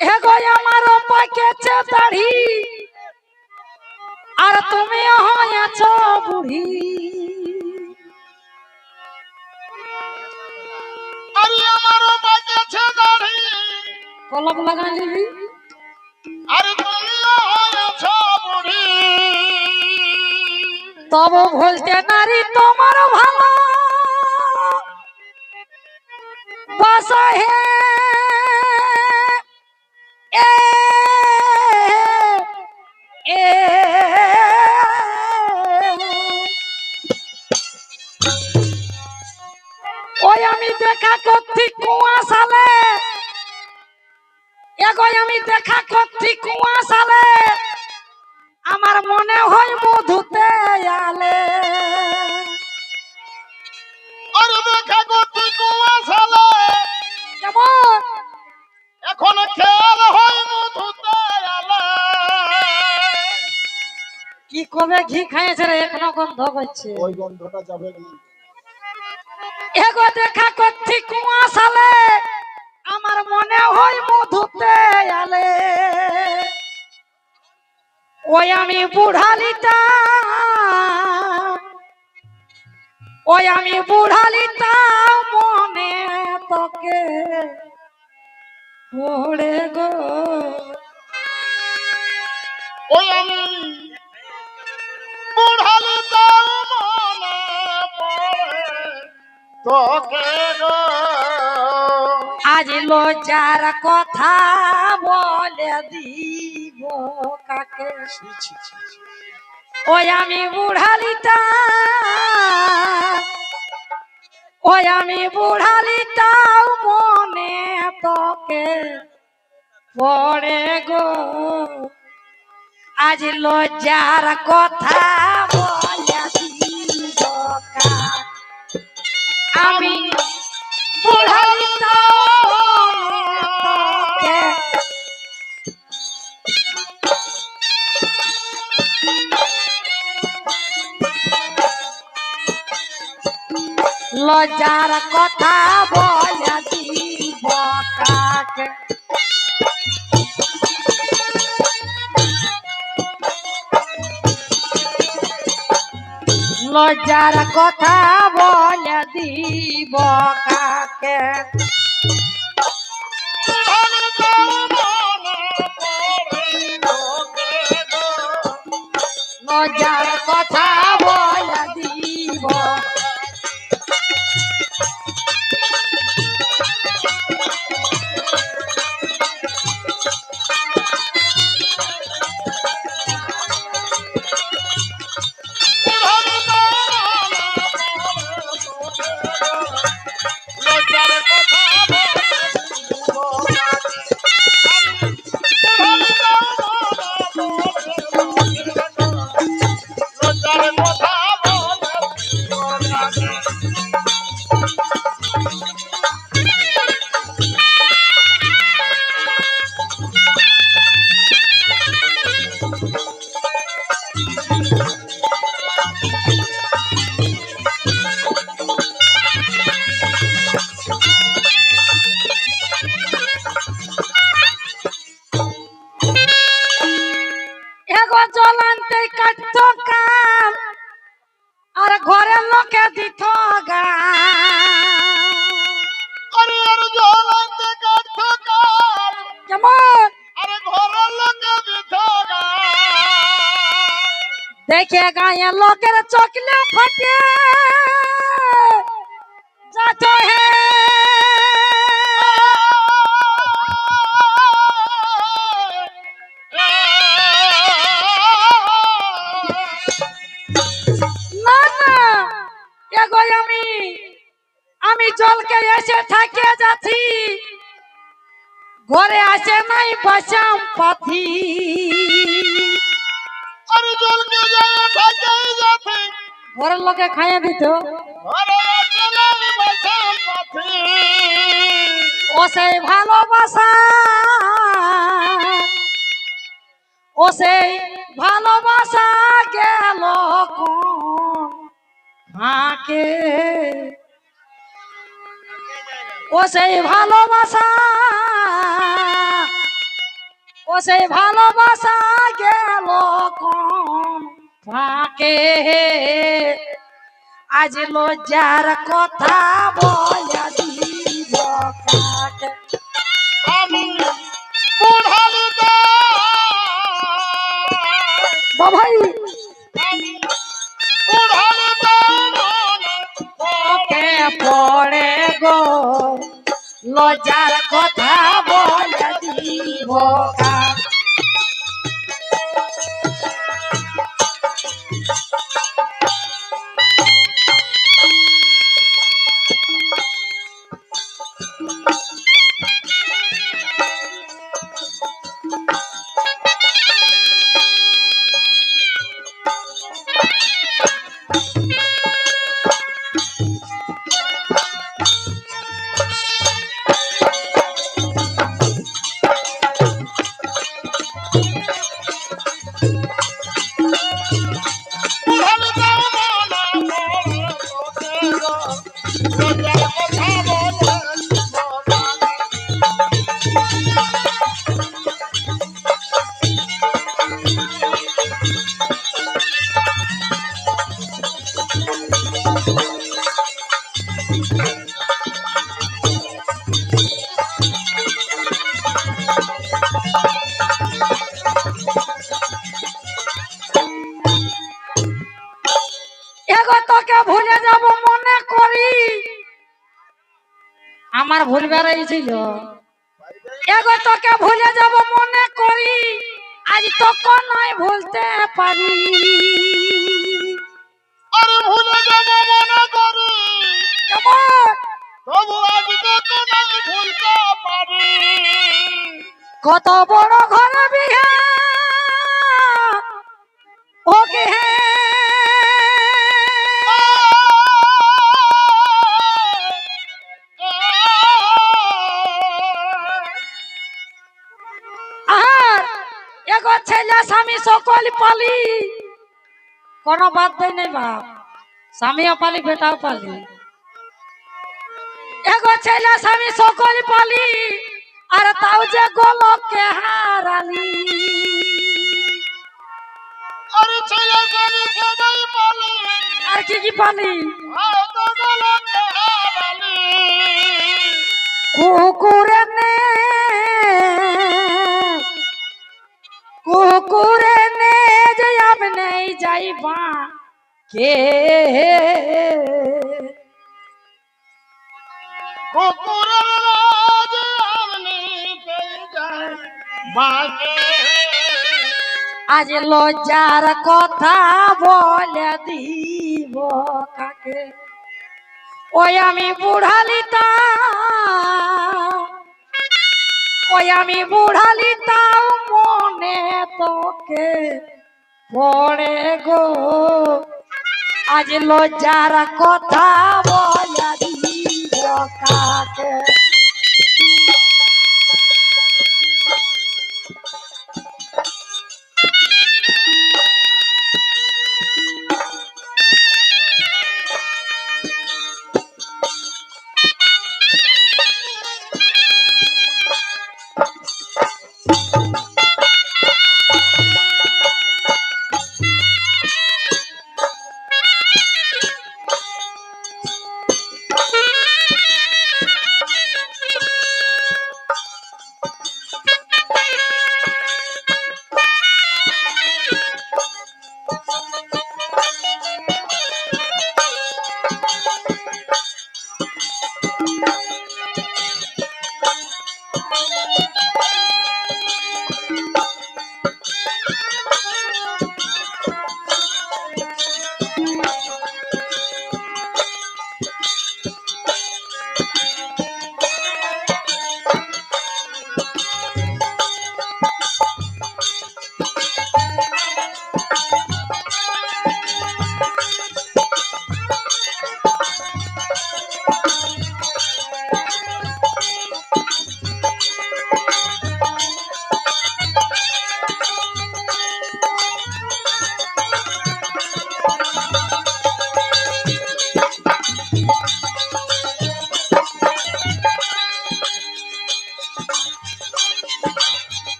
এগো আমারও পাকেছে দাড়ি আর তুমি হয়েছো বুড়ি। আরে আমারও পাকেছে দাড়ি কলম লাগাই দিবি। আরে তুমিও হয়েছো বুড়ি। তবু ভুলতে নারী তোমার ভালো বাসা হে এ এ ওই আমি দেখা করছি কুয়া সালে এগো আমি দেখা করছি কুয়া সালে আমার মনে হয় মধুতে আলে। আরে দেখা করছি কুয়াশালে কেমন এখন খেয়াল হয় মধুতে আলে। কি কবে ঘি খাইছে রে এখনো গন্ধ করছে। ওই গন্ধটা যাবে না। এগো দেখা করছি কুয়া সালে আমার মনে হয় মধুতে আলে। ওই আমি বুড়ালিটা ওই আমি বুড়ালিটা মনে তোকে পড়ে গো। ওই আমি বুড়ালি তাও মনে পড়ে তোকে গো। আজ লজ্জার কথা বলে দিব কাকে। ওই আমি বুড়ালিটা ওই আমি বুড়ালিটাও মনে তোকে পড়ে গো। আজ লজ্জার কথা বলে দিব কাকে। আমি বুড়ালিটাও মনে তোকে লজ্জার কথা বলে দিব কাকে। লজ্জার কথা বলে দিব কাকে। বুড়ালি তাও মনে পড়ে তোকে গো। লজ্জার কথা বলে দিব বুড়ালি তাও মনে পড়ে তোকে গো। লজ্জার কথা বলে দিব কাকে। বুড়ালি তাও মনে পড়ে তোকে গো। লজ্জার কথা বলে দিব কাকে। এগো জ্বলান্তে কাটতো কাল আর ঘরের লোকে দিত গাল। আরে আর জ্বলন্তে কাঠো কাল কেমন আরে ঘরের লোকে বিধবা। দেখে গায়ে লোকের চকলে ফাটে যাত হে না না। এগো আমি জলকে এসে থাকে যাচ্ছি ঘরে আসে নাই বাসাম পাথি। আরে জলকে যায় থাকেই যাতে ঘরের লোকে খাইয়ে দিত ঘরে আছে নাই বসাম পাথি। ও সেই ভালোবাসা ও সেই ভালোবাসা গেল কোন ফাঁকে। ও সেই ভালোবাসা ও সেই ভালোবাসা গেল কোন ফাঁকে আজ লজ্জার কথা বলে দিব কাকে আমি বুড়ালি বাবাই আমি বুড়ালি ওকে পড়ে গো লজ্জার কথা বলে দিব কাকে এগো তোকে ভুলে যাব মনে করি আমার ভুলবার এই ছিল এগো তোকে ভুলে যাব মনে করি আজ তোকে নয় ভুলতে পারি আর ভুলে যাব মনে করি কেমন তবু আজ তোকে নাই ভুলতে পারি কত বড় ঘরে বিয়ে ওকে আর এগো ছেলে স্বামী সকল পালি কোনো বাদ দেয় নাই বাপ স্বামীও পালি বেটাও পালি এগো ছেলে স্বামী সকল পালি আর তাও যে গোলককে হারালি আর ছেলে জানি সবাই পালি আর কি পালি আর তো গলকে হারালি কুকুরে নে কুকুরে নে যে আমি নেই যাইবা কে কুকুরের রাজ আমনি পেয়ে যায় বাঁকে আজ লজ্জার কথা বলে দিব কাকে ওই আমি বুড়ালিতা ওই আমি বুড়ালিতাও মনে তোকে পড়ে গো আজ লজ্জার কথা বলে দিব কাকে